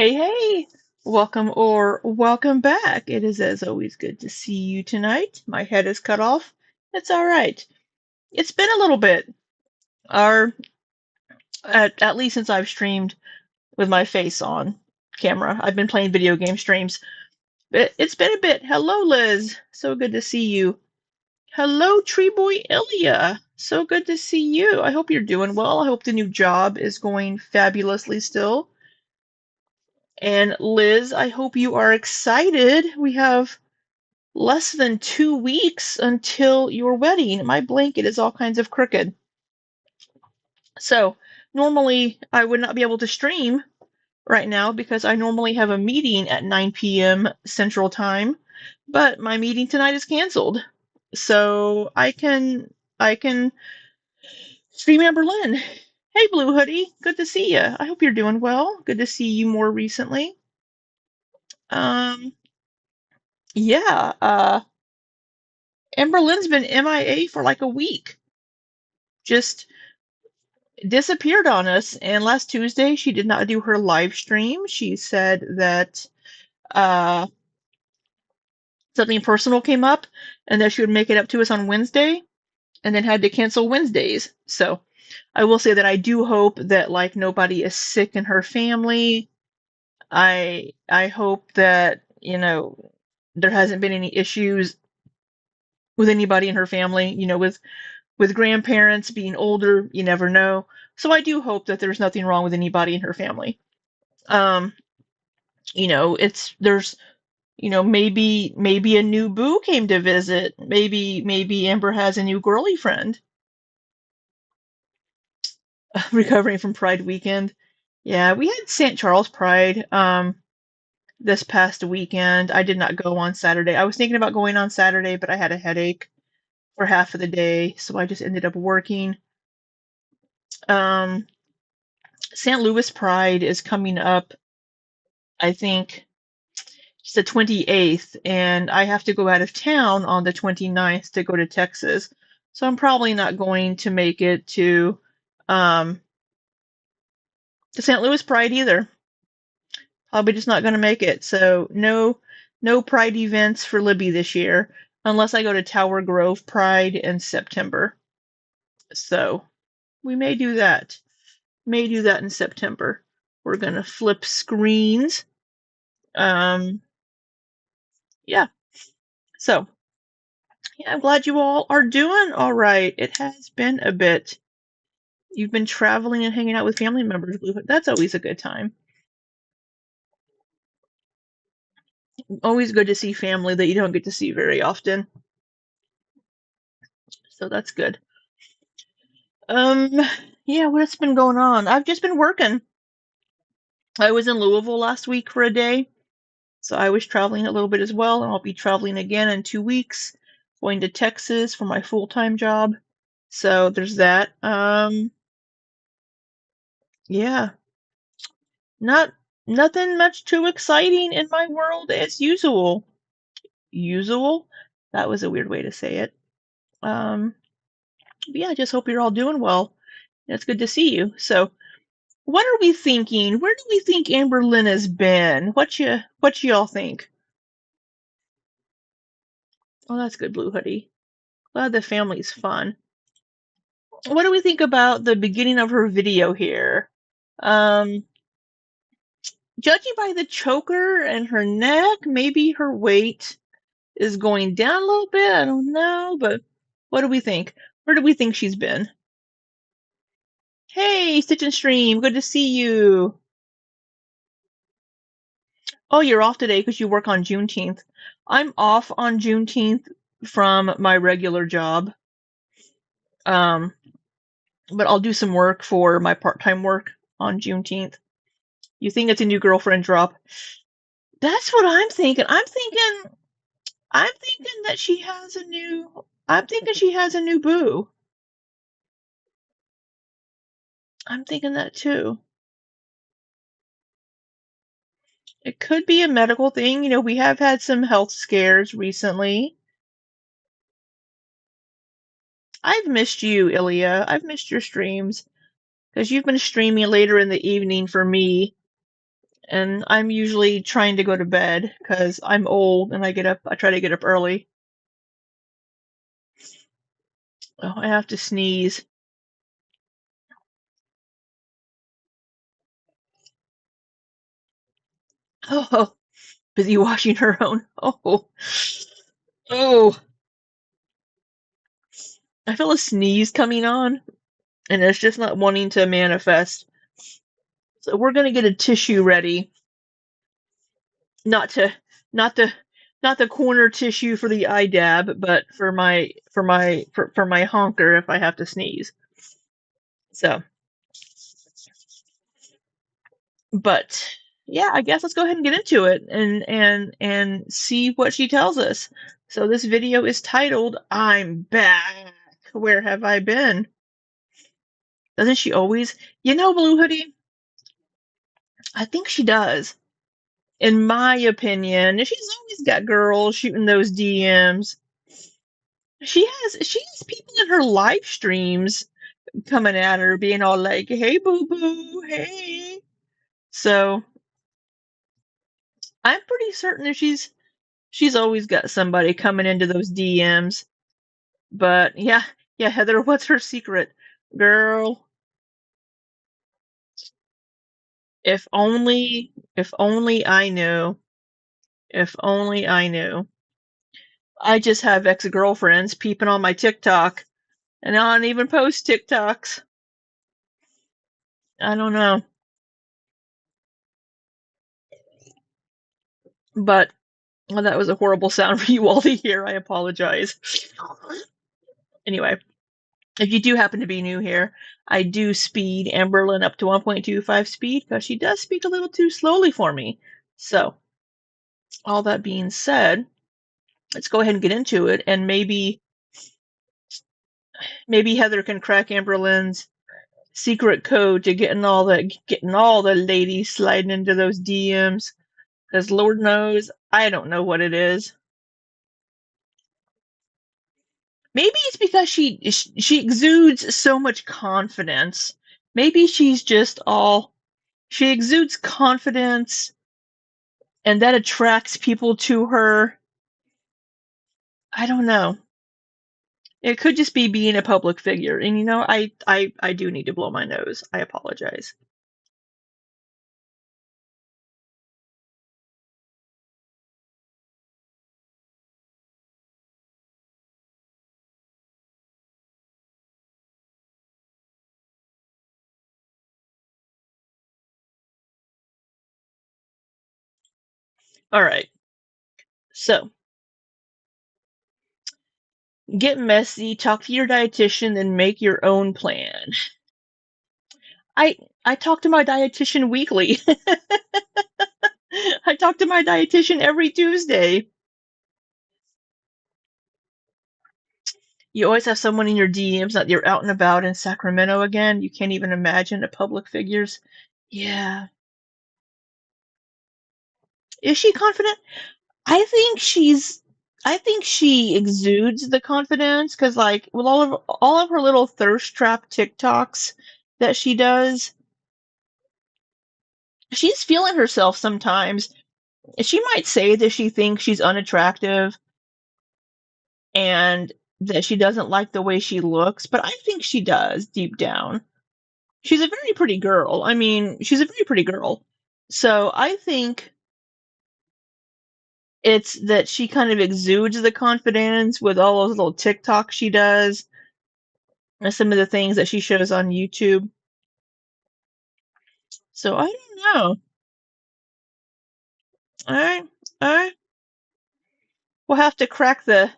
Hey, hey, welcome or welcome back. It is as always good to see you tonight. My head is cut off. It's all right. It's been a little bit, or at least since I've streamed with my face on camera. I've been playing video game streams. It's been a bit. Hello, Liz. So good to see you. Hello, Tree Boy Ilya. So good to see you. I hope you're doing well. I hope the new job is going fabulously still. And Liz, I hope you are excited. We have less than 2 weeks until your wedding. My blanket is all kinds of crooked. So, normally I would not be able to stream right now because I normally have a meeting at 9 p.m. Central Time, but my meeting tonight is canceled. So, I can stream Amberlynn. Hey Blue Hoodie, good to see you. I hope you're doing well. Good to see you more recently. Um yeah, Amberlynn's been MIA for like a week. Just disappeared on us. And last Tuesday, she did not do her live stream. She said that uh, something personal came up and that she would make it up to us on Wednesday and then had to cancel Wednesdays. So I will say that I do hope that like nobody is sick in her family. I hope that, there hasn't been any issues with anybody in her family, with grandparents being older, you never know. So I do hope that there's nothing wrong with anybody in her family. Um, it's there's maybe a new boo came to visit. Maybe Amber has a new girly friend. Recovering from Pride weekend. Yeah, we had St. Charles Pride this past weekend. I did not go on Saturday. I was thinking about going on Saturday, but I had a headache for half of the day, so I just ended up working. Um St. Louis Pride is coming up, I think it's the 28th, and I have to go out of town on the 29th to go to Texas. So I'm probably not going to make it um, to St. Louis Pride either. Probably just not going to make it. So no Pride events for Libby this year, unless I go to Tower Grove Pride in September. So we may do that. May do that in September. We're gonna flip screens. Um, yeah. So yeah, I'm glad you all are doing all right. It has been a bit. You've been traveling and hanging out with family members, Blue. That's always a good time. Always good to see family that you don't get to see very often. So that's good. Um, yeah, what's been going on? I've just been working. I was in Louisville last week for a day, so I was traveling a little bit as well, and I'll be traveling again in 2 weeks, going to Texas for my full-time job. So there's that. Yeah, not nothing much too exciting in my world as usual. Usual? That was a weird way to say it. Um, but yeah, I just hope you're all doing well. It's good to see you. So, what are we thinking? Where do we think Amberlynn has been? What y'all think? Oh, that's good, Blue Hoodie. Glad the family's fun. What do we think about the beginning of her video here? Um, Judging by the choker and her neck, maybe her weight is going down a little bit. I don't know, but what do we think? Where do we think she's been? Hey, Stitch and Stream, good to see you. Oh, you're off today because you work on Juneteenth. I'm off on Juneteenth from my regular job. Um, but I'll do some work for my part-time work on Juneteenth. You think it's a new girlfriend drop? That's what I'm thinking. I'm thinking that she has a new I'm thinking she has a new boo. I'm thinking that too. It could be a medical thing. We have had some health scares recently. I've missed you, Ilya. I've missed your streams because you've been streaming later in the evening for me, and I'm usually trying to go to bed because I'm old and I try to get up early. Oh, I have to sneeze. Oh, busy washing her own. Oh, oh, I feel a sneeze coming on, and it's just not wanting to manifest. So we're gonna get a tissue ready, not to, not the, not the corner tissue for the eye dab, but for my honker if I have to sneeze. So, but yeah, I guess let's go ahead and get into it and see what she tells us. So this video is titled "I'm Back. Where have I been?" Doesn't she always? Blue Hoodie, I think she does. In my opinion, she's always got girls shooting those DMs. She has people in her live streams coming at her, being all like, "Hey, boo boo, hey." So I'm pretty certain that she's always got somebody coming into those DMs. But yeah, yeah, Heather, what's her secret, girl? If only I knew. If only I knew. I just have ex-girlfriends peeping on my TikTok, and I don't even post TikToks. I don't know. But well, that was a horrible sound for you all to hear. I apologize. Anyway, if you do happen to be new here, I do speed Amberlynn up to 1.25 speed because she does speak a little too slowly for me. So, all that being said, let's go ahead and get into it, and maybe Heather can crack Amberlynn's secret code to getting all the ladies sliding into those DMs. Because Lord knows I don't know what it is. Maybe it's because she exudes so much confidence. Maybe she's just all she exudes confidence, and that attracts people to her. I don't know. It could just be being a public figure, and I do need to blow my nose. I apologize. All right. So, get messy, talk to your dietitian, and make your own plan. I I talk to my dietitian weekly. I talk to my dietitian every Tuesday. You always have someone in your DMs that you're out and about in Sacramento again. You can't even imagine the public figures. Yeah. Is she confident? I think she's I think she exudes the confidence because like with all of her little thirst trap TikToks that she does, she's feeling herself sometimes. She might say that she thinks she's unattractive and that she doesn't like the way she looks, but I think she does deep down. She's a very pretty girl. I mean, she's a very pretty girl. So I think it's that she kind of exudes the confidence with all those little TikToks she does and some of the things that she shows on YouTube. So I don't know. All right, all right. We'll have to crack the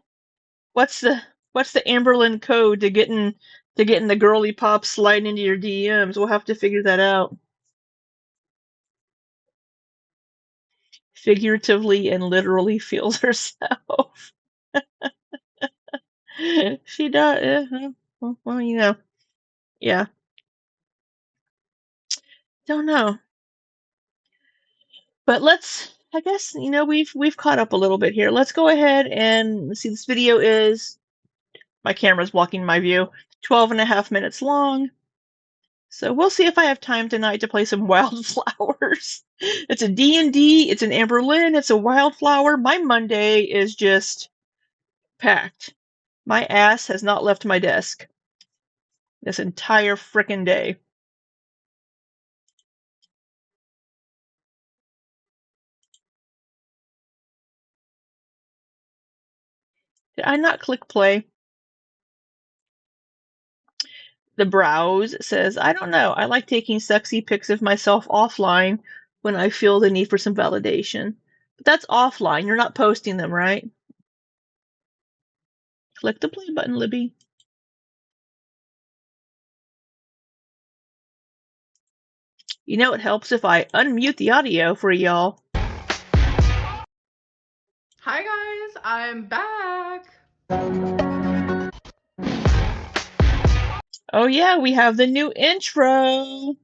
what's the what's the Amberlynn code to getting the girly pop sliding into your DMs. We'll have to figure that out. Figuratively and literally feels herself. She does. Well, yeah. Don't know, but I guess we've caught up a little bit here. Let's go ahead and see. This video is my camera's blocking my view. 12 and a half minutes long. So we'll see if I have time tonight to play some Wildflowers. It's a D&D, it's an Amberlynn, it's a Wildflower. My Monday is just packed. My ass has not left my desk this entire frickin' day. Did I not click play? The Browse says, I don't know. I like taking sexy pics of myself offline when I feel the need for some validation. But that's offline. You're not posting them, right? Click the play button, Libby. You know it helps if I unmute the audio for y'all. Hi guys, I'm back. Oh yeah, we have the new intro.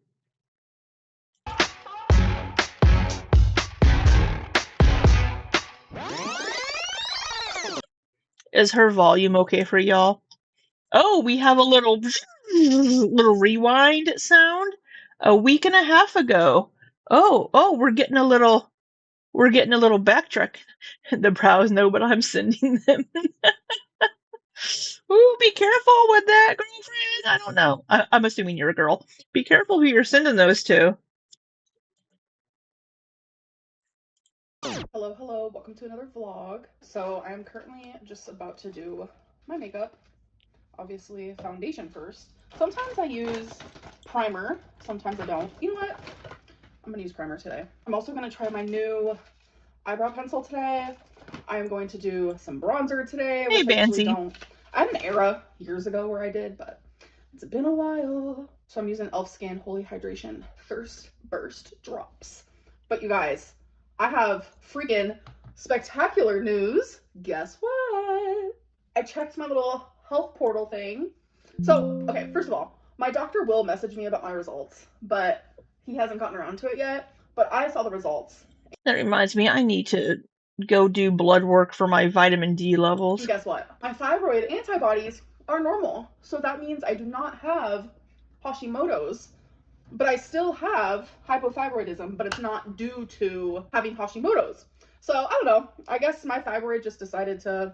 Is her volume okay for y'all? Oh, we have a little rewind sound a week and a half ago. Oh, we're getting a little backtrack. The Browse know what I'm sending them. Ooh, be careful with that, girlfriend. I don't know. I'm assuming you're a girl. Be careful who you're sending those to. Hello, welcome to another vlog. So I'm currently just about to do my makeup. Obviously foundation first. Sometimes I use primer, sometimes I don't. You know what? I'm gonna use primer today. I'm also gonna try my new eyebrow pencil today. I am going to do some bronzer today, Hey, which I usually Bancy. don't. I had an era years ago where I did, but it's been a while. So I'm using e.l.f. Skin Holy Hydration Thirst Burst Drops. But you guys, I have freaking spectacular news. Guess what? I checked my little health portal thing. So, okay, first of all, my doctor will message me about my results, but he hasn't gotten around to it yet. But I saw the results. That reminds me, I need to go do blood work for my vitamin D levels. And guess what? My thyroid antibodies are normal. So that means I do not have Hashimoto's, but I still have hypothyroidism, but it's not due to having Hashimoto's. So I don't know. I guess my thyroid just decided to,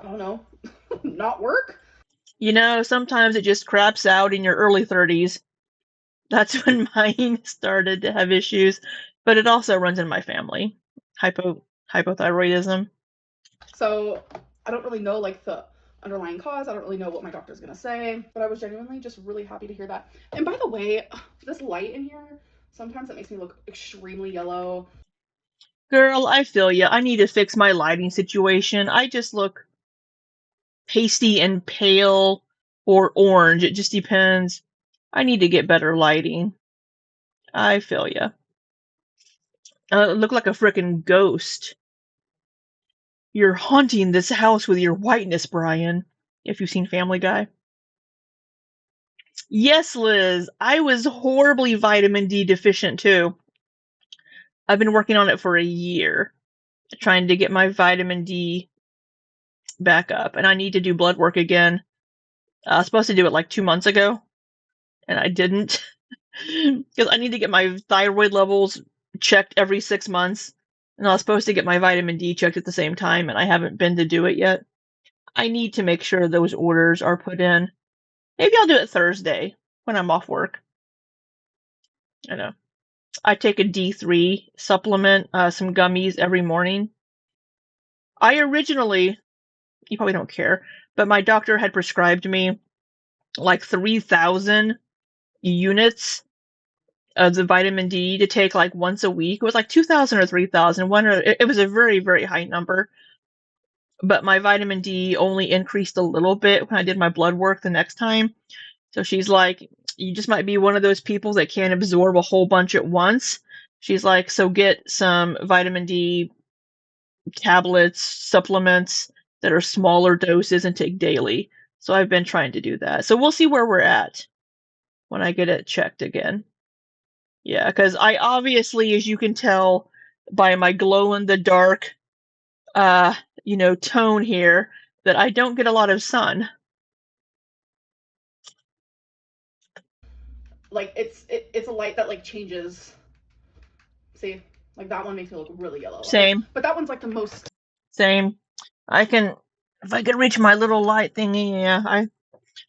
I don't know, not work. You know, sometimes it just craps out in your early 30s. That's when mine started to have issues, but it also runs in my family. Hypothyroidism. So I don't really know like the underlying cause. I don't really know what my doctor's gonna say, but I was genuinely just really happy to hear that. And by the way, this light in here, sometimes it makes me look extremely yellow. Girl, I feel ya. I need to fix my lighting situation. I just look pasty and pale or orange. It just depends. I need to get better lighting. I feel ya. Look like a frickin' ghost. You're haunting this house with your whiteness, Brian. If you've seen Family Guy. Yes, Liz. I was horribly vitamin D deficient too. I've been working on it for a year, trying to get my vitamin D back up, and I need to do blood work again. I was supposed to do it like 2 months ago, and I didn't because I need to get my thyroid levels checked every 6 months, and I was supposed to get my vitamin D checked at the same time, and I haven't been to do it yet. I need to make sure those orders are put in. Maybe I'll do it Thursday when I'm off work. I know. I take a D3 supplement, some gummies every morning. I originally, you probably don't care, but my doctor had prescribed me like 3,000 units of the vitamin D to take like once a week. It was like 2,000 or 3,000. It was a very, very high number. But my vitamin D only increased a little bit when I did my blood work the next time. So she's like, you just might be one of those people that can't absorb a whole bunch at once. She's like, so get some vitamin D tablets, supplements that are smaller doses and take daily. So I've been trying to do that. So we'll see where we're at when I get it checked again. Yeah, because I obviously, as you can tell by my glow in the dark, tone here, that I don't get a lot of sun. like it's a light that like changes. See, like that one makes me look really yellow. Same. But that one's like the most Same. I can, if I could reach my little light thingy, yeah,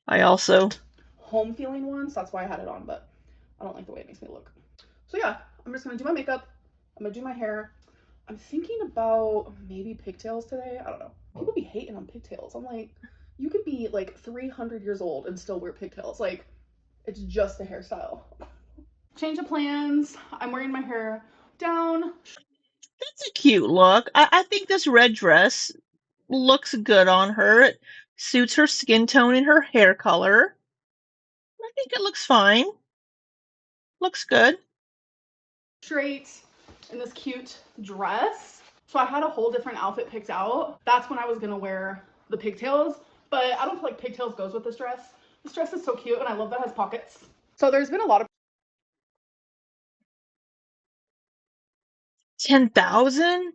I also. home feeling one, so that's why I had it on, but I don't like the way it makes me look. So yeah, I'm just gonna do my makeup. I'm gonna do my hair. I'm thinking about maybe pigtails today. I don't know. People be hating on pigtails. I'm like, you could be like 300 years old and still wear pigtails. Like, it's just a hairstyle. Change of plans. I'm wearing my hair down. That's a cute look. I think this red dress looks good on her. It suits her skin tone and her hair color. I think it looks fine. Looks good. Straight in this cute dress. So I had a whole different outfit picked out. That's when I was gonna wear the pigtails, but I don't feel like pigtails goes with this dress. This dress is so cute and I love that it has pockets. So there's been a lot of 10,000?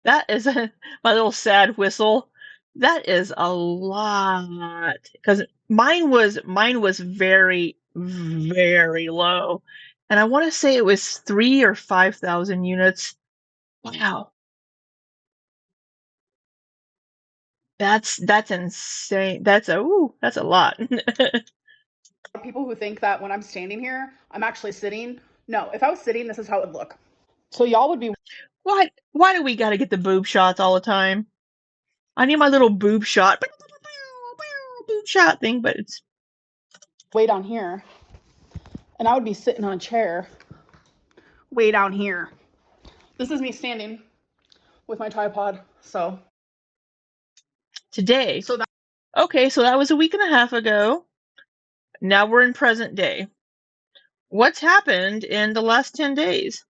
That is my little sad whistle. That is a lot. Because mine was very, very low. And I want to say it was 3 or 5,000 units. Wow. That's insane. That's a lot. people who think that when I'm standing here, I'm actually sitting. No, if I was sitting, this is how it would look. So y'all would be Why do we gotta get the boob shots all the time? I need my little boob shot. Boob shot thing, but it's way down here, and I would be sitting on a chair way down here. This is me standing with my tripod. So today. so that Okay, so that was a week and a half ago. Now we're in present day. What's happened in the last 10 days?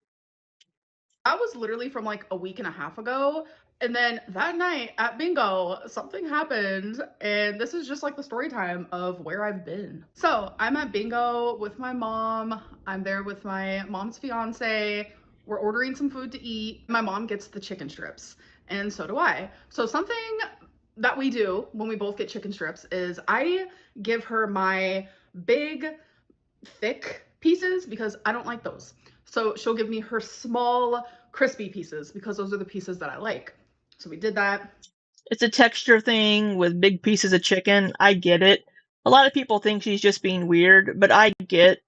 that was literally from like a week and a half ago. And then that night at bingo, something happened. And this is just like the story time of where I've been. So I'm at bingo with my mom. I'm there with my mom's fiance. We're ordering some food to eat. My mom gets the chicken strips, and so do I. So something that we do when we both get chicken strips is I give her my big, thick pieces because I don't like those. So she'll give me her small, crispy pieces because those are the pieces that I like. So we did that. It's a texture thing with big pieces of chicken. I get it. A lot of people think she's just being weird, but I get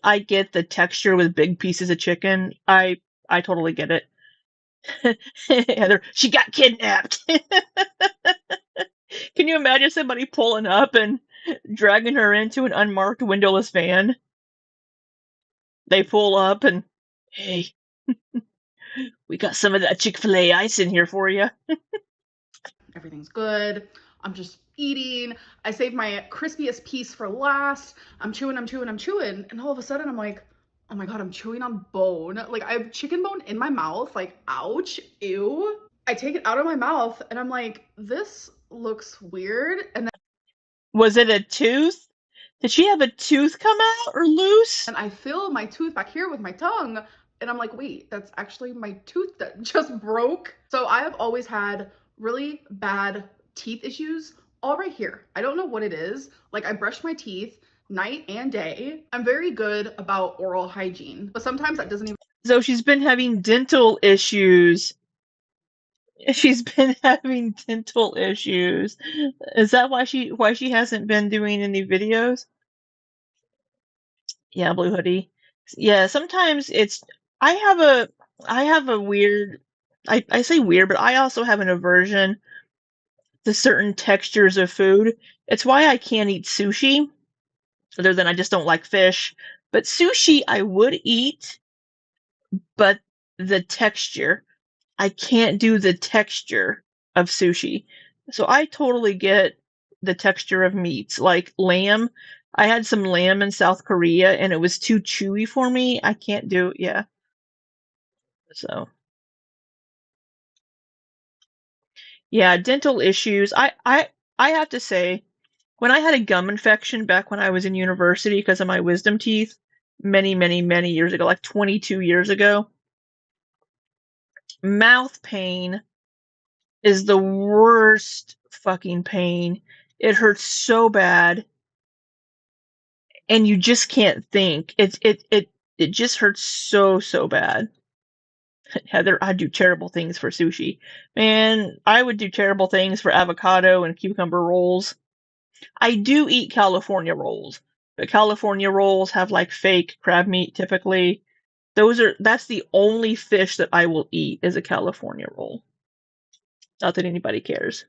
the texture with big pieces of chicken. I totally get it. Heather, she got kidnapped. Can you imagine somebody pulling up and dragging her into an unmarked windowless van? They pull up and, hey, we got some of that Chick-fil-A ice in here for you. Everything's good. I'm just eating. I saved my crispiest piece for last. I'm chewing, and all of a sudden I'm like, oh my god, I'm chewing on bone. Like I have chicken bone in my mouth. Like, ouch, ew. I take it out of my mouth and I'm like, this looks weird. And then Was it a tooth? Did she have a tooth come out or loose? I feel my tooth back here with my tongue. And I'm like, wait, that's actually my tooth that just broke. So I have always had really bad teeth issues all right here. I don't know what it is. Like I brush my teeth night and day. I'm very good about oral hygiene, but sometimes that doesn't even. So she's been having dental issues. She's been having dental issues. Is that why she hasn't been doing any videos? Yeah, Blue Hoodie. Yeah, sometimes it's I have a weird I say weird, but I also have an aversion to certain textures of food. It's why I can't eat sushi, other than I just don't like fish. But sushi I would eat, but the texture, I can't do the texture of sushi. So I totally get the texture of meats, like lamb. I had some lamb in South Korea and it was too chewy for me. I can't do it. Yeah. So, yeah, dental issues. I have to say, when I had a gum infection back when I was in university because of my wisdom teeth, many, many, many years ago, like 22 years ago, mouth pain is the worst fucking pain. It hurts so bad. and you just can't think. It just hurts so bad. Heather, I do terrible things for sushi. Man, I would do terrible things for avocado and cucumber rolls. I do eat California rolls, but California rolls have like fake crab meat typically. That's the only fish that I will eat is a California roll. Not that anybody cares.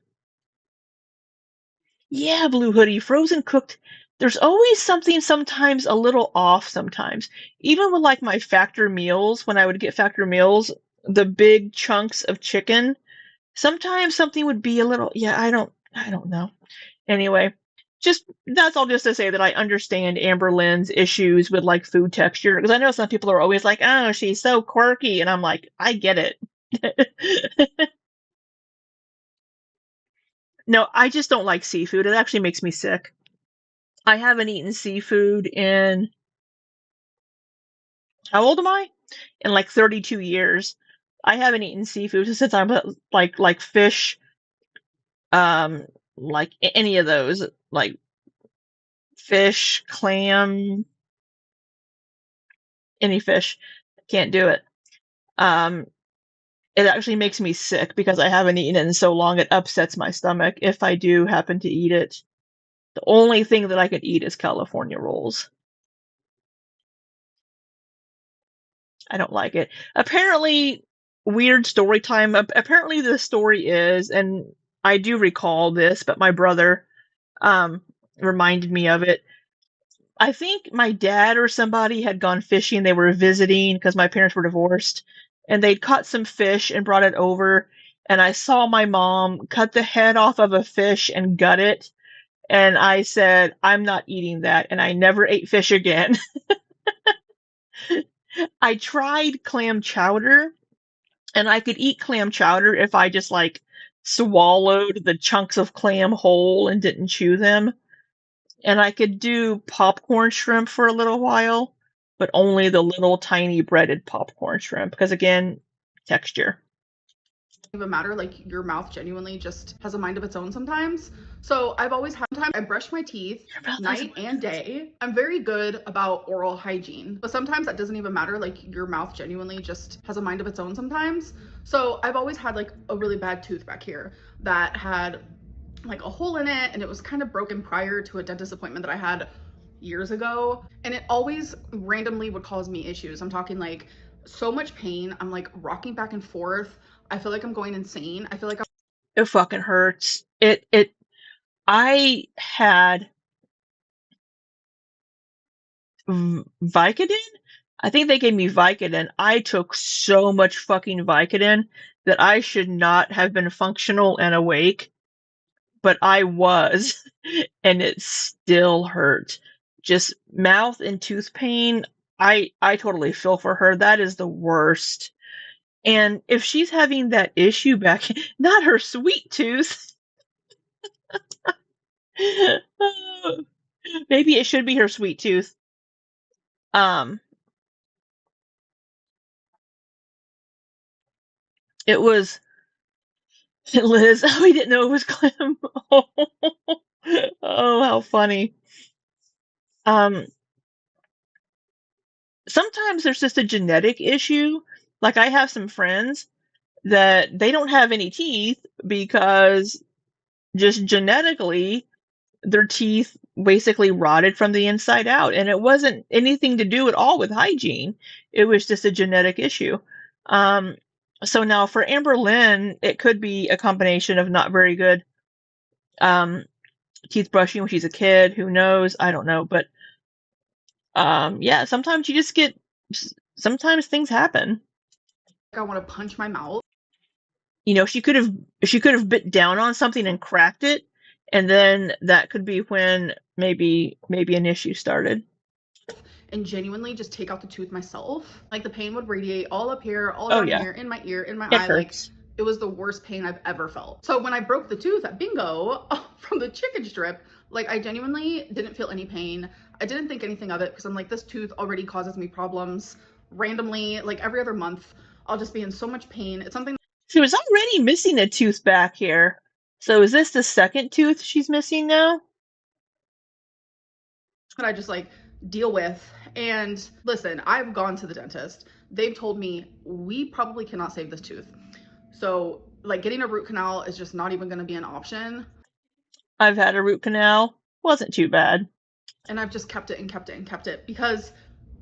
Yeah, Blue Hoodie, frozen cooked. There's always something sometimes a little off sometimes. Even with like my factor meals, when I would get factor meals, the big chunks of chicken, sometimes something would be a little, yeah, I don't know. Anyway, just that's all just to say that I understand Amberlynn's issues with like food texture because I know some people are always like, "Oh, she's so quirky," and I'm like, I get it. No, I just don't like seafood. It actually makes me sick. I haven't eaten seafood in how old am I? In like 32 years. I haven't eaten seafood since I'm like fish, um, like any of those, like fish, clam, any fish. Can't do it. Um, it actually makes me sick because I haven't eaten it in so long. It upsets my stomach if I do happen to eat it. The only thing that I could eat is California rolls. I don't like it. Apparently, weird story time. Apparently, the story is, and I do recall this, but my brother um, reminded me of it. I think my dad or somebody had gone fishing. They were visiting because my parents were divorced, and they'd caught some fish and brought it over. And I saw my mom cut the head off of a fish and gut it. And I said, I'm not eating that. And I never ate fish again. I tried clam chowder, and I could eat clam chowder if I just like swallowed the chunks of clam whole and didn't chew them. And I could do popcorn shrimp for a little while, but only the little tiny breaded popcorn shrimp because again, texture. Even matter, like your mouth genuinely just has a mind of its own sometimes. So I've always had time I brush my teeth Your mouth has a night and day. I'm very good about oral hygiene, but sometimes that doesn't even matter. Like your mouth genuinely just has a mind of its own sometimes. So I've always had like a really bad tooth back here that had like a hole in it, and it was kind of broken prior to a dentist appointment that I had years ago, and it always randomly would cause me issues. I'm talking like so much pain. I'm like rocking back and forth. I feel like I'm going insane. I feel like I'm It fucking hurts. It I had Vicodin. I think they gave me Vicodin. I took so much fucking Vicodin that I should not have been functional and awake, but I was, and it still hurt. Just mouth and tooth pain. I totally feel for her. That is the worst. And if she's having that issue back, not her sweet tooth. Maybe it should be her sweet tooth. Um, it was Liz. We didn't know it was Clem. Oh, how funny. Um, sometimes there's just a genetic issue. Like I have some friends that they don't have any teeth because just genetically their teeth basically rotted from the inside out, and it wasn't anything to do at all with hygiene. It was just a genetic issue. um, so now for Amberlynn, it could be a combination of not very good um, teeth brushing when she's a kid. Who knows? I don't know. But yeah, sometimes you just get, sometimes things happen. I want to punch my mouth. You know, she could have bit down on something and cracked it, and then that could be when maybe an issue started. And genuinely just take out the tooth myself. Like the pain would radiate all up here, all Oh down yeah, here, in my ear, in my it eye. Like hurts. it was the worst pain I've ever felt. So when I broke the tooth at bingo from the chicken strip, like I genuinely didn't feel any pain. I didn't think anything of it because I'm like, this tooth already causes me problems randomly. Like every other month, I'll just be in so much pain. It's something She was already missing a tooth back here. So is this the second tooth she's missing now? that I just like deal with. And listen, I've gone to the dentist. They've told me we probably cannot save this tooth. So, like, getting a root canal is just not even going to be an option. I've had a root canal. Wasn't too bad. And I've just kept it and kept it and kept it because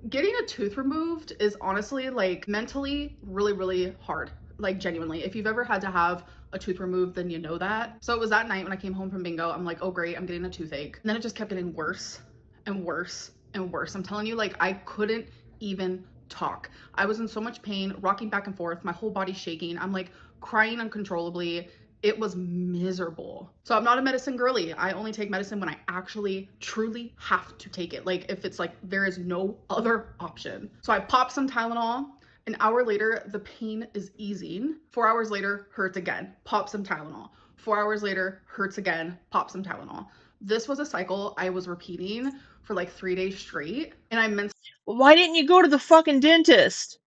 getting a tooth removed is honestly like mentally really, really hard. Like, genuinely. If you've ever had to have a tooth removed, then you know that. So it was that night when I came home from bingo. I'm like, oh, great, I'm getting a toothache. And then it just kept getting worse and worse and worse. I'm telling you, like, I couldn't even talk. I was in so much pain, rocking back and forth, my whole body shaking. I'm like crying uncontrollably. It was miserable. So I'm not a medicine girly. I only take medicine when I actually truly have to take it. Like, if it's like there is no other option. So I pop some Tylenol. An hour later, the pain is easing. 4 hours later, hurts again. Pop some Tylenol. 4 hours later, hurts again. Pop some Tylenol. This was a cycle I was repeating for like 3 days straight. And I mentally Why didn't you go to the fucking dentist?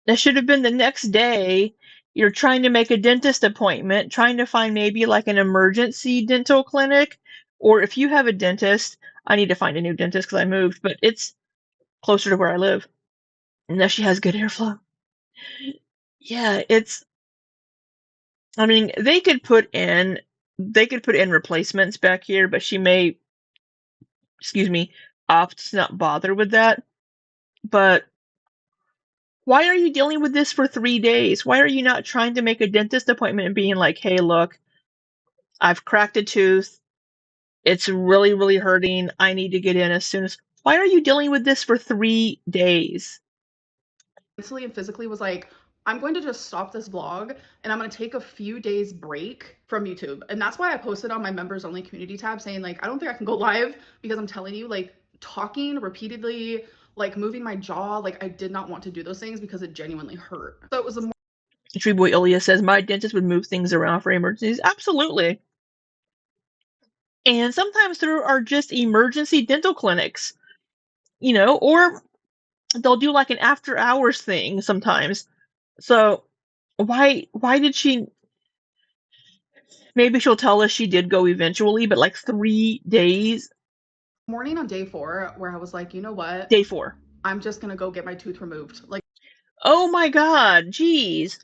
That should have been the next day. You're trying to make a dentist appointment, trying to find maybe like an emergency dental clinic. Or if you have a dentist, I need to find a new dentist because I moved, but it's closer to where I live. Unless she has good airflow. Yeah, I mean, they could put in replacements back here, but she may, excuse me, opt to not bother with that. But why are you dealing with this for 3 days? Why are you not trying to make a dentist appointment and being like, hey, look, I've cracked a tooth. It's really, really hurting. I need to get in as soon as. Why are you dealing with this for 3 days? and physically was like, I'm going to just stop this vlog and I'm going to take a few days break from YouTube. And that's why I posted on my members only community tab saying, like, I don't think I can go live because I'm telling you, like, talking repeatedly, like moving my jaw, like, I did not want to do those things because it genuinely hurt. So it was a Tree Boy Ilya says, my dentist would move things around for emergencies. Absolutely. And sometimes there are just emergency dental clinics, or they'll do like an after hours thing sometimes. So why did she, maybe she'll tell us she did go eventually, but like 3 days, morning on day 4 where I was like, you know what? day 4. I'm just going to go get my tooth removed. Like, Oh my god, geez.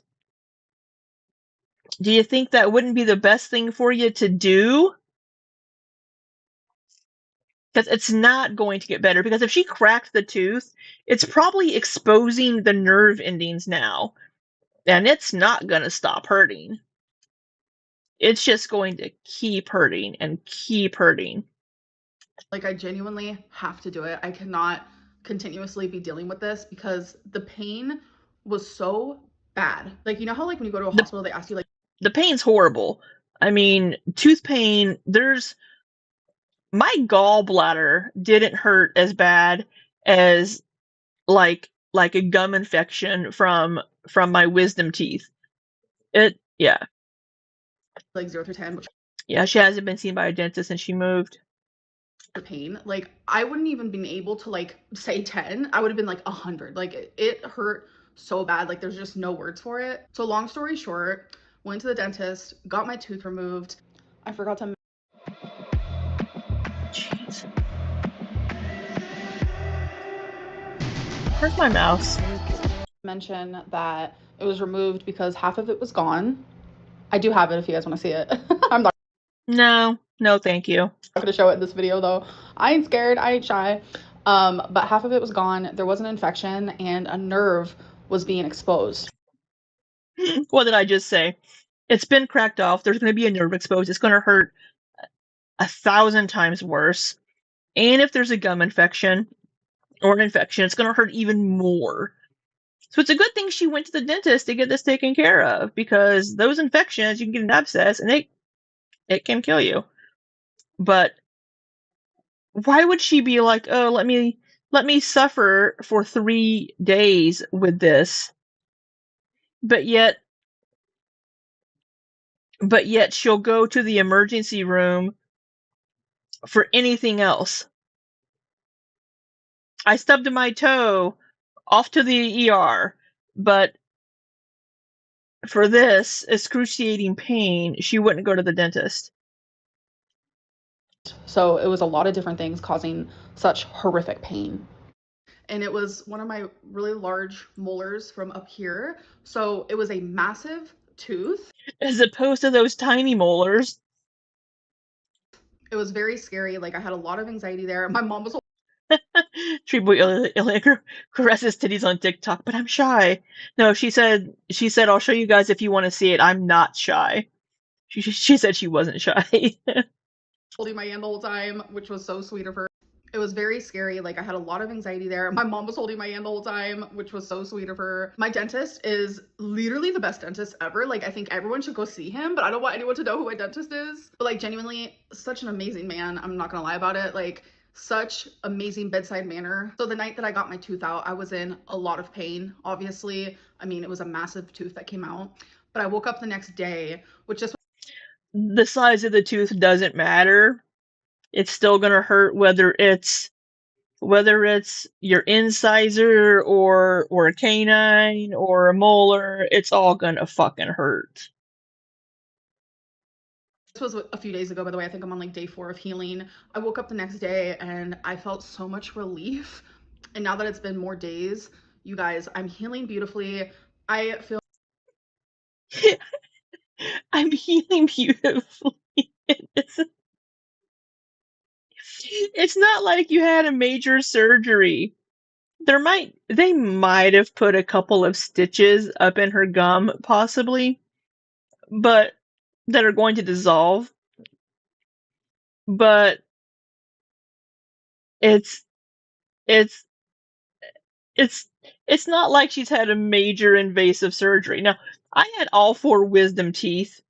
Do you think that wouldn't be the best thing for you to do? Because it's not going to get better. Because if she cracked the tooth, it's probably exposing the nerve endings now. And it's not going to stop hurting. It's just going to keep hurting and keep hurting. Like, I genuinely have to do it. I cannot continuously be dealing with this because the pain was so bad. Like, you know how, like, when you go to a The, hospital, they ask you, like, the pain's horrible. I mean, tooth pain, my gallbladder didn't hurt as bad as like a gum infection from my wisdom teeth. Yeah. like 0 through 10, which Yeah, she hasn't been seen by a dentist since she moved. the pain, like, I wouldn't even been able to like say 10. I would have been like 100. Like, it hurt so bad. Like, there's just no words for it. So long story short, went to the dentist, got my tooth removed. I forgot to Jeez. Where's my mouse? mention that it was removed because half of it was gone. I do have it if you guys want to see it. I'm not No, thank you. going to show it in this video though. I ain't scared. I ain't shy. But half of it was gone. There was an infection and a nerve was being exposed. What did I just say? It's been cracked off. There's going to be a nerve exposed. It's going to hurt 1,000 times worse. And if there's a gum infection or an infection, it's going to hurt even more. So it's a good thing she went to the dentist to get this taken care of, because those infections, you can get an abscess and it can kill you. But why would she be like, oh, let me suffer for 3 days with this, but yet she'll go to the emergency room for anything else. I stubbed my toe, off to the ER, but for this excruciating pain, she wouldn't go to the dentist. So it was a lot of different things causing such horrific pain. And it was one of my really large molars from up here. So it was a massive tooth. As opposed to those tiny molars. It was very scary. Like I had a lot of anxiety there. My mom was Tree Boy Ilya caresses titties on TikTok, but I'm shy. No, she said I'll show you guys if you want to see it. I'm not shy. She said she wasn't shy. holding my hand the whole time, which was so sweet of her. It was very scary. Like I had a lot of anxiety there. My mom was holding my hand the whole time, which was so sweet of her. My dentist is literally the best dentist ever. Like I think everyone should go see him, but I don't want anyone to know who my dentist is. But like genuinely such an amazing man. I'm not gonna lie about it. Like such amazing bedside manner. So the night that I got my tooth out, I was in a lot of pain, obviously. I mean, it was a massive tooth that came out. But I woke up the next day, which just The size of the tooth doesn't matter. It's still gonna hurt whether it's your incisor or a canine or a molar. It's all gonna fucking hurt. was a few days ago, by the way. I think I'm on like day 4 of healing. I woke up the next day and I felt so much relief. And now that it's been more days, you guys, I'm healing beautifully. I feel I'm healing beautifully. It's, it's not like you had a major surgery. They might have put a couple of stitches up in her gum, possibly, but that are going to dissolve. But it's it's it's it's not like she's had a major invasive surgery. Now, I had all 4 wisdom teeth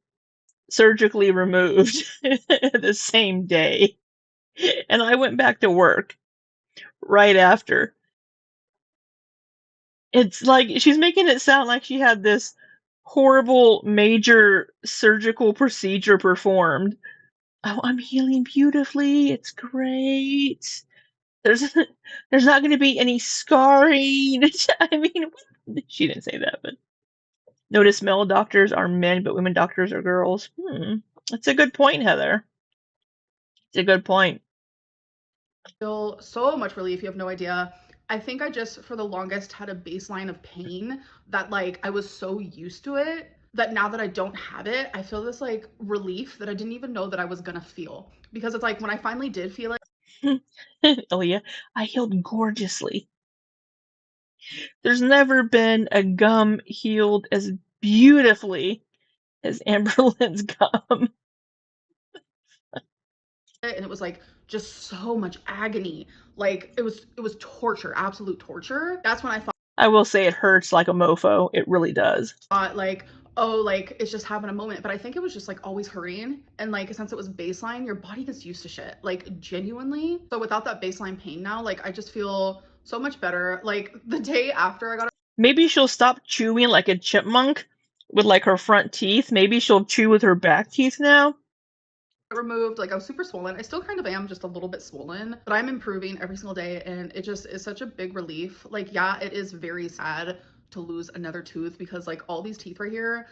surgically removed the same day, and I went back to work right after. It's like she's making it sound like she had this horrible major surgical procedure performed. Oh, I'm healing beautifully. It's great. There's there's not going to be any scarring. I mean, she didn't say that, but notice male doctors are men, but women doctors are girls. That's a good point, Heather. It's a good point. feel so much relief. You have no idea. I think I just for the longest had a baseline of pain that like I was so used to it that now that I don't have it, I feel this like relief that I didn't even know that I was gonna feel. Because it's like when I finally did feel it, Ilya, I healed gorgeously. There's never been a gum healed as beautifully as Amberlynn's gum. and it was like just so much agony. Like it was torture, absolute torture. That's when I I will say it hurts like a mofo. It really does. thought like, oh, like it's just having a moment. But I think it was just like always hurrying. And like since it was baseline, your body gets used to shit. Like genuinely. So without that baseline pain now, like I just feel so much better. Like the day after I got Maybe she'll stop chewing like a chipmunk with like her front teeth. Maybe she'll chew with her back teeth now. removed, like I was super swollen. I still kind of am, just a little bit swollen, but I'm improving every single day and it just is such a big relief. Like yeah, it is very sad to lose another tooth because like all these teeth right here,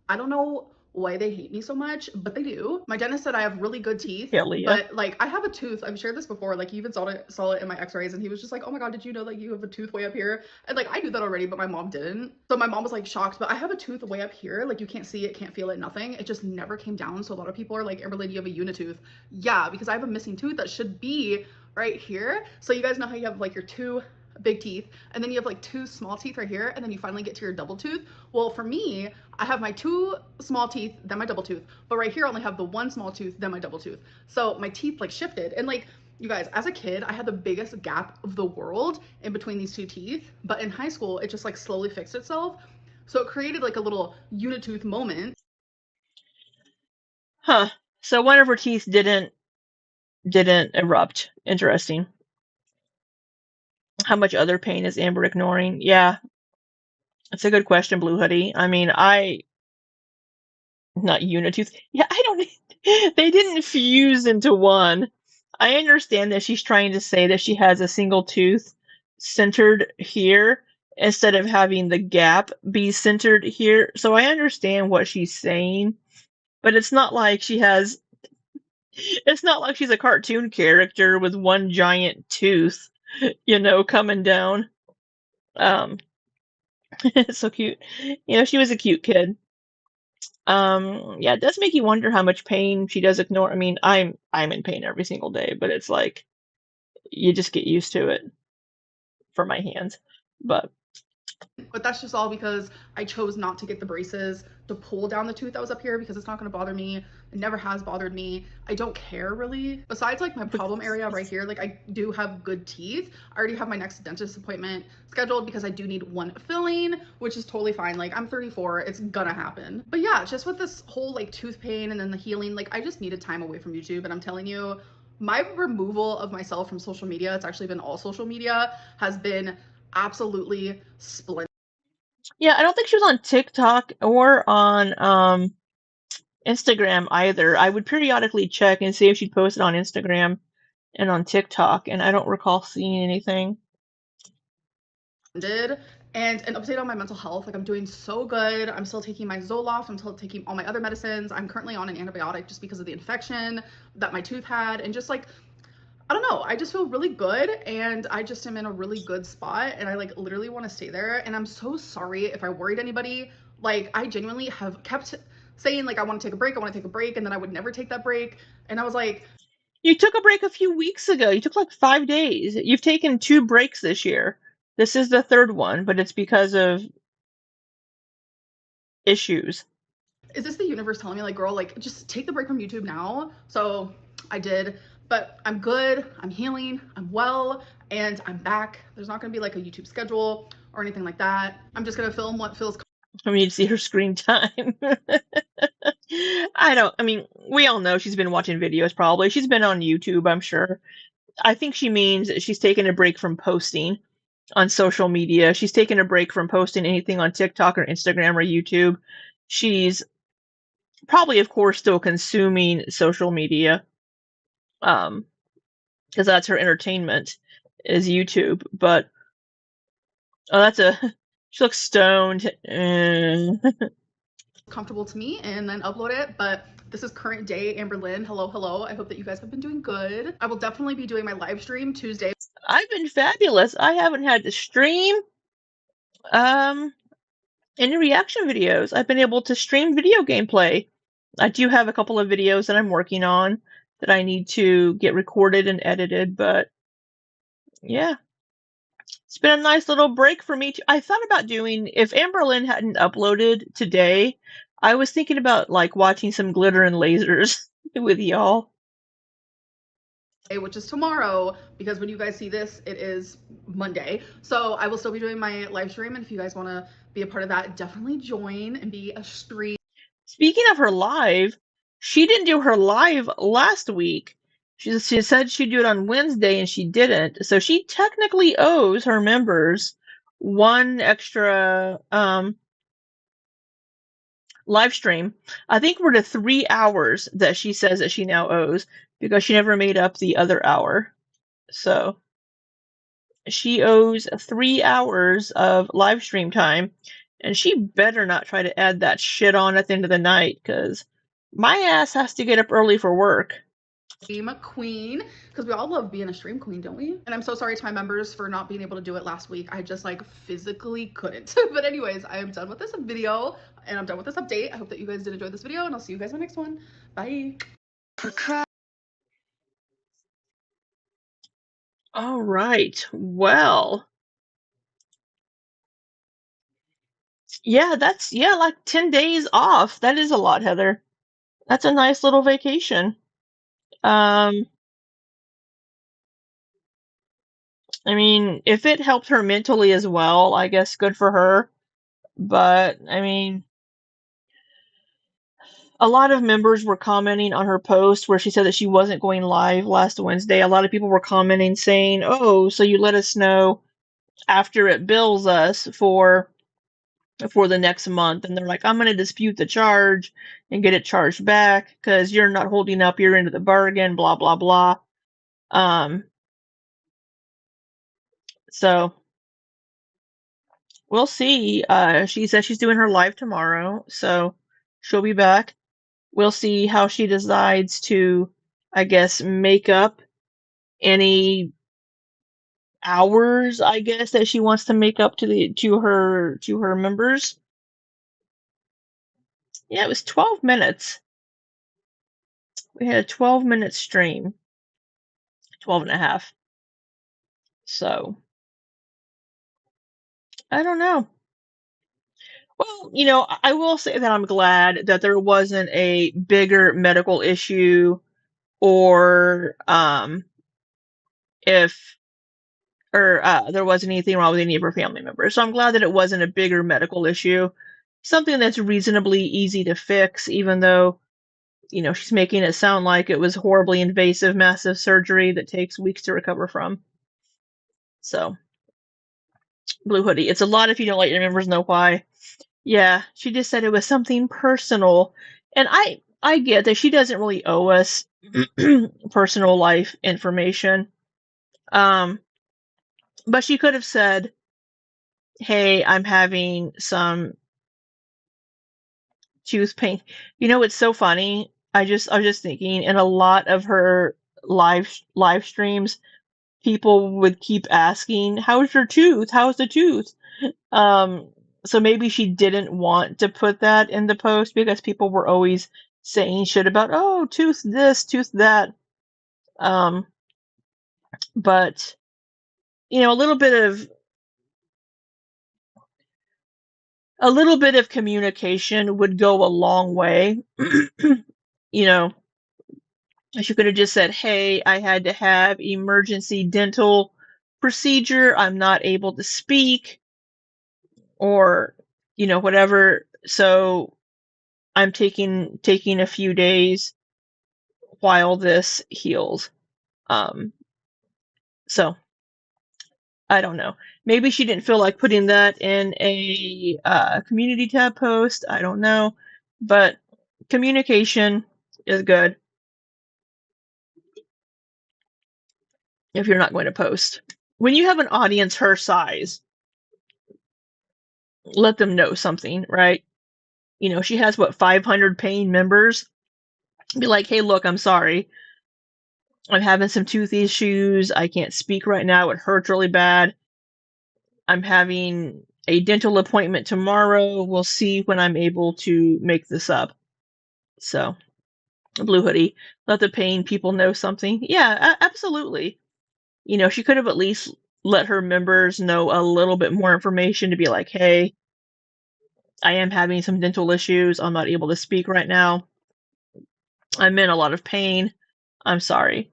I don't know why they hate me so much, but they do. My dentist said I have really good teeth, Ilya. but like I have a tooth. I've shared this before. Like he even saw it in my x-rays and he was just like, "Oh my god, did you know that you have a tooth way up here?" And like I knew that already, but my mom didn't. So my mom was like shocked, but I have a tooth way up here. Like you can't see it, can't feel it, nothing. It just never came down. So a lot of people are like, "Amberlynn, you have a unitooth." Yeah, because I have a missing tooth that should be right here. So you guys know how you have like your two big teeth and then you have like 2 small teeth right here and then you finally get to your double tooth. Well, for me, I have my 2 small teeth, then my double tooth, but right here I only have the 1 small tooth, then my double tooth. So my teeth like shifted and like you guys, as a kid, I had the biggest gap of the world in between these 2 teeth, but in high school it just like slowly fixed itself. So it created like a little unitooth moment. Huh. So one of her teeth didn't erupt. Interesting. How much other pain is Amber ignoring? Yeah, that's a good question, Blue Hoodie. I mean, not Unitooth. Yeah, I don't. They didn't fuse into one. I understand that she's trying to say that she has a single tooth centered here instead of having the gap be centered here. So I understand what she's saying, but it's not like she has It's not like she's a cartoon character with one giant tooth, coming down. Um, it's so cute. She was a cute kid. Yeah, it does make you wonder how much pain she does ignore. I mean, I'm in pain every single day, but it's like you just get used to it for my hands. But But that's just all because I chose not to get the braces to pull down the tooth that was up here because it's not going to bother me. It never has bothered me. I don't care really. Besides like my problem area right here, like I do have good teeth. I already have my next dentist appointment scheduled because I do need one filling, which is totally fine. Like I'm 34, it's gonna happen. But yeah, just with this whole like tooth pain and then the healing, like I just needed time away from YouTube. And I'm telling you, my removal of myself from social media, it's actually been all social media, has been absolutely splendid. yeah, I don't think she was on TikTok or on Instagram either. I would periodically check and see if she'd posted on Instagram and on TikTok, and I don't recall seeing anything. Did and an update on my mental health. Like I'm doing so good. I'm still taking my Zoloft. I'm still taking all my other medicines. I'm currently on an antibiotic just because of the infection that my tooth had, and just like I don't know. I just feel really good, and I just am in a really good spot, and I like literally want to stay there. And I'm so sorry if I worried anybody. Like I genuinely have kept saying like I want to take a break. I want to take a break, and then I would never take that break. And I was like, You took a break a few weeks ago. You took like 5 days. You've taken 2 breaks this year. This is the third one, but it's because of issues. is this the universe telling me like girl like just take the break from YouTube now? So I did, but I'm good, I'm healing, I'm well, and I'm back. There's not gonna be like a YouTube schedule or anything like that. I'm just gonna film what feels I mean, you see her screen time. I mean, we all know she's been watching videos probably. She's been on YouTube, I'm sure. I think she means she's taken a break from posting on social media. She's taken a break from posting anything on TikTok or Instagram or YouTube. She's probably, of course, still consuming social media, um, because that's her entertainment is YouTube. But oh, that's a she looks stoned. comfortable to me and then upload it. But this is current day Amberlynn. Hello, hello. I hope that you guys have been doing good. I will definitely be doing my live stream Tuesday. I've been fabulous. I haven't had to stream um any reaction videos. I've been able to stream video gameplay. I do have a couple of videos that I'm working on that I need to get recorded and edited, but yeah, it's been a nice little break for me. I thought about doing, if Amberlynn hadn't uploaded today, I was thinking about like watching some glitter and lasers with y'all. Which is tomorrow, because when you guys see this, it is Monday. So I will still be doing my live stream, and if you guys want to be a part of that, definitely join and be a stream. Speaking of her live, she didn't do her live last week. She said she'd do it on Wednesday and she didn't. So she technically owes her members one extra live stream. I think we're to 3 hours that she says that she now owes because she never made up the other hour. So she owes 3 hours of live stream time, and she better not try to add that shit on at the end of the night because my ass has to get up early for work. Stream queen, because we all love being a stream queen, don't we? And I'm so sorry to my members for not being able to do it last week. I just like physically couldn't. But anyways, I am done with this video and I'm done with this update. I hope that you guys did enjoy this video, and I'll see you guys in the next one. Bye. All right. Well, yeah, like 10 days off. That is a lot, Heather. That's a nice little vacation. Um, I mean, if it helped her mentally as well, I guess good for her. But I mean, a lot of members were commenting on her post where she said that she wasn't going live last Wednesday. A lot of people were commenting saying, "Oh, so you let us know after it bills us for the next month." And they're like, "I'm going to dispute the charge and get it charged back because you're not holding up your end of the bargain, blah blah blah." Um, so we'll see. She says she's doing her live tomorrow, so she'll be back. We'll see how she decides to I guess, make up any hours, I guess, that she wants to make up to the to her members. Yeah, it was 12 minutes. We had a 12-minute stream, 12 and a half. So, I don't know. Well, I will say that I'm glad that there wasn't a bigger medical issue, or if or there wasn't anything wrong with any of her family members. So I'm glad that it wasn't a bigger medical issue, something that's reasonably easy to fix, even though, she's making it sound like it was horribly invasive, massive surgery that takes weeks to recover from. So, Blue Hoodie, it's a lot if you don't let your members know why. Yeah, she just said it was something personal, and I get that she doesn't really owe us personal life information. Um, but she could have said, "Hey, I'm having some tooth pain." It's so funny. I was just thinking, in a lot of her live streams, people would keep asking, "How's your tooth? How's the tooth?" Um, so maybe she didn't want to put that in the post because people were always saying shit about, "Oh, tooth this, tooth that." Um, but a little bit of communication would go a long way. you know, she could have just said, "Hey, I had to have emergency dental procedure. I'm not able to speak," or whatever. So I'm taking a few days while this heals. Um, so I don't know. Maybe she didn't feel like putting that in a community tab post. I don't know, but communication is good if you're not going to post. When you have an audience her size, let them know something, right? She has what, 500 paying members. Be like, "Hey, look, I'm sorry. I'm having some tooth issues. I can't speak right now. It hurts really bad. I'm having a dental appointment tomorrow. We'll see when I'm able to make this up." So, Blue Hoodie, let the paying people know something. Yeah, absolutely. She could have at least let her members know a little bit more information, to be like, "Hey, I am having some dental issues. I'm not able to speak right now. I'm in a lot of pain. I'm sorry."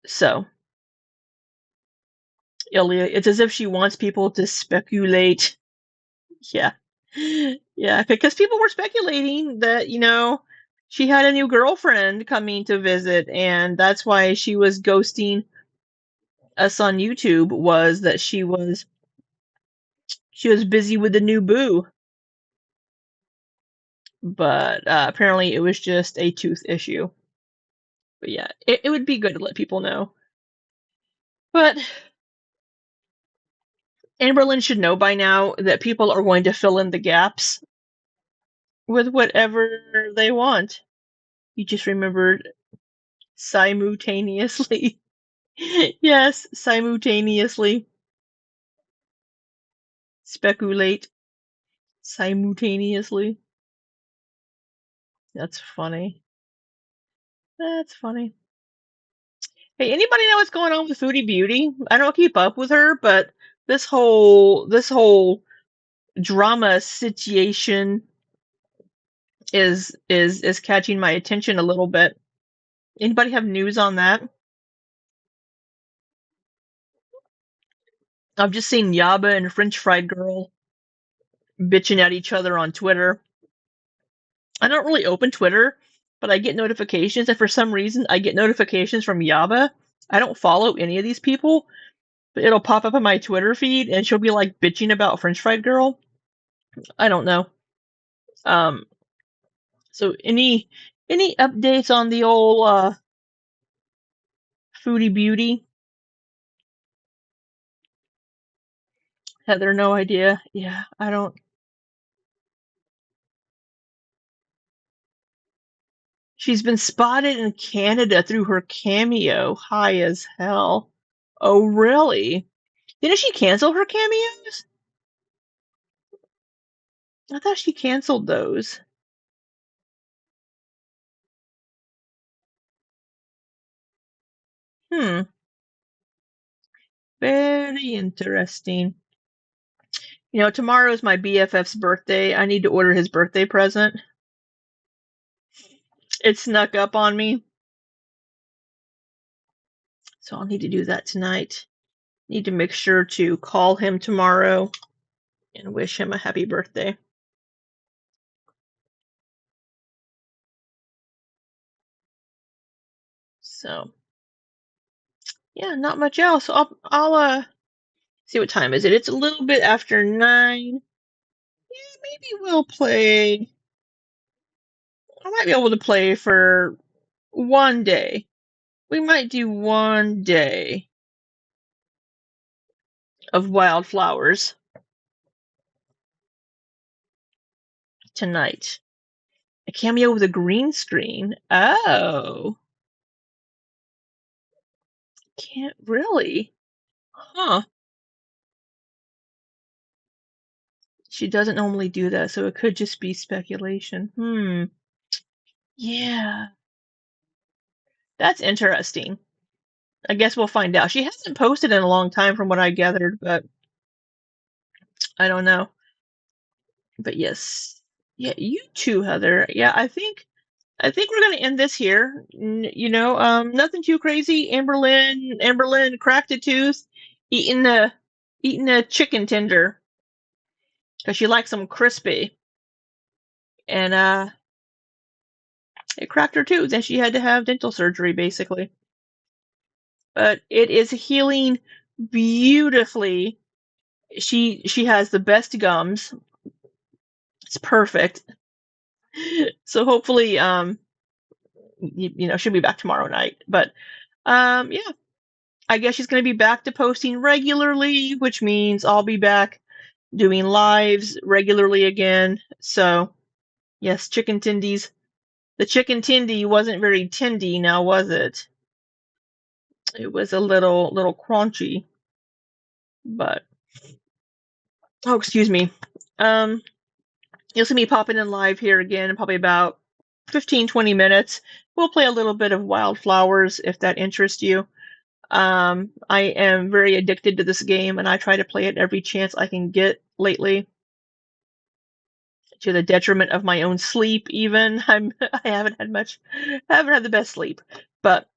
So, Ilya, it's as if she wants people to speculate. Yeah. Yeah, because people were speculating that, she had a new girlfriend coming to visit, and that's why she was ghosting us on YouTube, was that she was busy with the new boo. But apparently it was just a tooth issue. But yeah, it would be good to let people know. But Amberlynn should know by now that people are going to fill in the gaps with whatever they want. You just remembered simultaneously. Yes, simultaneously. Speculate simultaneously. That's funny. That's funny. Hey, anybody know what's going on with Foodie Beauty? I don't keep up with her, but this whole drama situation is catching my attention a little bit. Anybody have news on that? I've just seen Yaba and French Fried Girl bitching at each other on Twitter. I don't really open Twitter, but I get notifications, and for some reason, I get notifications from Yaba. I don't follow any of these people, but it'll pop up on my Twitter feed, and she'll be like bitching about French Fried Girl. I don't know. Um, so any updates on the old Foodie Beauty? Heather, no idea. Yeah, I don't. She's been spotted in Canada through her cameo. High as hell. Oh, really? Didn't she cancel her cameos? I thought she canceled those. Hmm. Very interesting. Tomorrow's my BFF's birthday. I need to order his birthday present. It snuck up on me, so I'll need to do that tonight. Need to make sure to call him tomorrow and wish him a happy birthday. So, yeah, not much else. I'll see what time is it. It's a little bit after 9. Yeah, maybe we'll play. I might be able to play for one day. We might do one day of wildflowers tonight. A cameo with a green screen. Oh, can't really. Huh. She doesn't normally do that, so it could just be speculation. Yeah, that's interesting. I guess we'll find out. She hasn't posted in a long time from what I gathered, but I don't know. But yes. Yeah, you too, Heather. Yeah, I think we're gonna end this here. Nothing too crazy. Amberlynn cracked a tooth, eating a eating a chicken tender because she likes them crispy, and it cracked her tooth, and she had to have dental surgery basically. But it is healing beautifully. She has the best gums. It's perfect. So hopefully, she'll be back tomorrow night. But yeah, I guess she's going to be back to posting regularly, which means I'll be back doing lives regularly again. So, yes, chicken tendies. The chicken tendy wasn't very tendy now, was it? It was a little crunchy, but oh, excuse me. Um, you'll see me popping in live here again in probably about 15-20 minutes. We'll play a little bit of Wildflowers if that interests you. I am very addicted to this game, and I try to play it every chance I can get lately, to the detriment of my own sleep. Even I haven't had the best sleep, but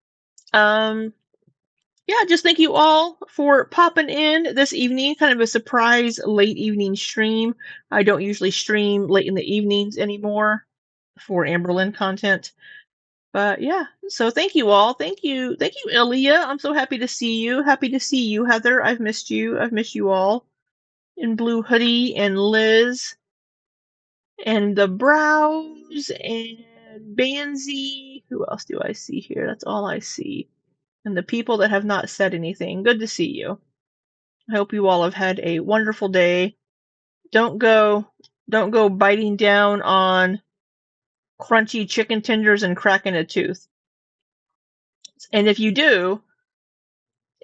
um, yeah, just thank you all for popping in this evening. Kind of a surprise late evening stream. I don't usually stream late in the evenings anymore for Amberlynn content. But yeah, so thank you all. Thank you, Ilya. I'm so happy to see you. Happy to see you, Heather. I've missed you. I've missed you all. And Blue Hoodie and Liz and the Brows and Banzi. Who else do I see here? That's all I see. And the people that have not said anything. Good to see you. I hope you all have had a wonderful day. Don't go don't go biting down on crunchy chicken tenders and cracking a tooth. And if you do,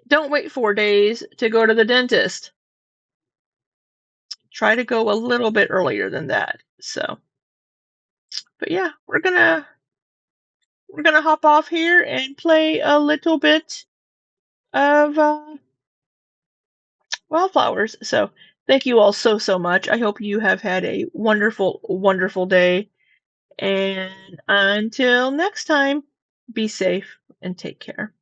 don't wait 4 days to go to the dentist. Try to go a little bit earlier than that. So, but yeah, we're gonna hop off here and play a little bit of Wildflowers. So, thank you all so much. I hope you have had a wonderful day. And until next time, be safe and take care.